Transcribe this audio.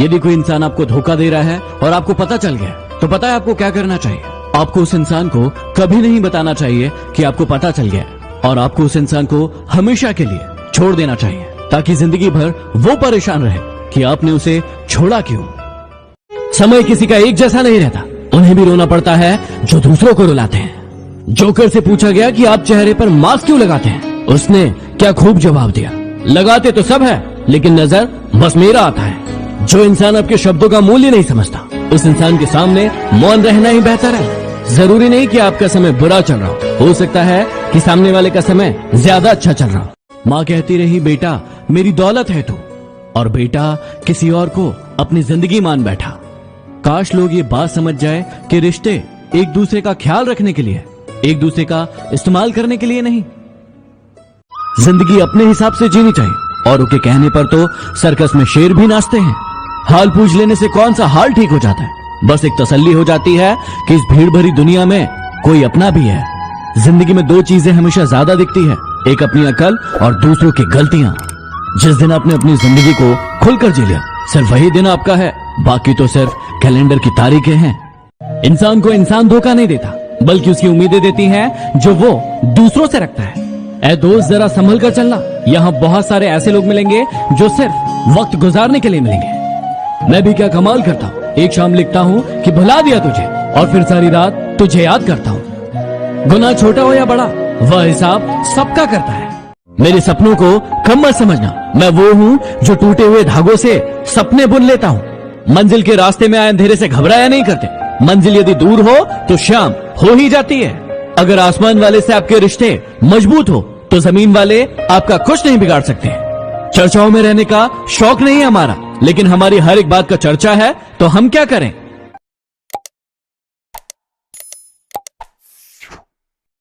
यदि कोई इंसान आपको धोखा दे रहा है और आपको पता चल गया, तो पता है आपको क्या करना चाहिए? आपको उस इंसान को कभी नहीं बताना चाहिए कि आपको पता चल गया, और आपको उस इंसान को हमेशा के लिए छोड़ देना चाहिए, ताकि जिंदगी भर वो परेशान रहे कि आपने उसे छोड़ा क्यों। समय किसी का एक जैसा नहीं रहता, उन्हें भी रोना पड़ता है जो दूसरों को रुलाते हैं। जोकर से पूछा गया कि आप चेहरे पर मास्क क्यों लगाते हैं? उसने क्या खूब जवाब दिया, लगाते तो सब है, लेकिन नजर बस मेरा आता है। जो इंसान आपके शब्दों का मूल्य नहीं समझता, उस इंसान के सामने मौन रहना ही बेहतर है। जरूरी नहीं कि आपका समय बुरा चल रहा हो सकता है कि सामने वाले का समय ज्यादा अच्छा चल रहा हो। माँ कहती रही, बेटा मेरी दौलत है तू, और बेटा किसी और को अपनी जिंदगी मान बैठा। काश लोग ये बात समझ जाए कि रिश्ते एक दूसरे का ख्याल रखने के लिए, एक दूसरे का इस्तेमाल करने के लिए नहीं। जिंदगी अपने हिसाब से जीनी चाहिए, औरों के कहने पर तो सर्कस में शेर भी नाचते हैं। हाल पूछ लेने से कौन सा हाल ठीक हो जाता है? बस एक तसल्ली हो जाती है कि इस भीड़ भरी दुनिया में कोई अपना भी है। जिंदगी में दो चीजें हमेशा ज्यादा दिखती है, एक अपनी अकल और दूसरों की गलतियां। जिस दिन आपने अपनी जिंदगी को खुलकर जी लिया, सिर्फ वही दिन आपका है, बाकी तो सिर्फ कैलेंडर की तारीखें हैं। इंसान को इंसान धोखा नहीं देता, बल्कि उसकी उम्मीदें देती हैं जो वो दूसरों से रखता है। ऐ दोस्त जरा संभल कर चलना, यहाँ बहुत सारे ऐसे लोग मिलेंगे जो सिर्फ वक्त गुजारने के लिए मिलेंगे। मैं भी क्या कमाल करता हूँ, एक शाम लिखता हूँ कि भुला दिया तुझे, और फिर सारी रात तुझे याद करता हूँ। गुनाह छोटा हो या बड़ा, वह हिसाब सबका करता है। मेरे सपनों को कम मत समझना, मैं वो हूँ जो टूटे हुए धागों से सपने बुन लेता हूँ। मंजिल के रास्ते में आए अंधेरे से घबराया नहीं करते। मंजिल यदि दूर हो तो शाम हो ही जाती है। अगर आसमान वाले से आपके रिश्ते मजबूत हो तो जमीन वाले आपका कुछ नहीं बिगाड़ सकते। चर्चाओं में रहने का शौक नहीं है हमारा, लेकिन हमारी हर एक बात का चर्चा है, तो हम क्या करें?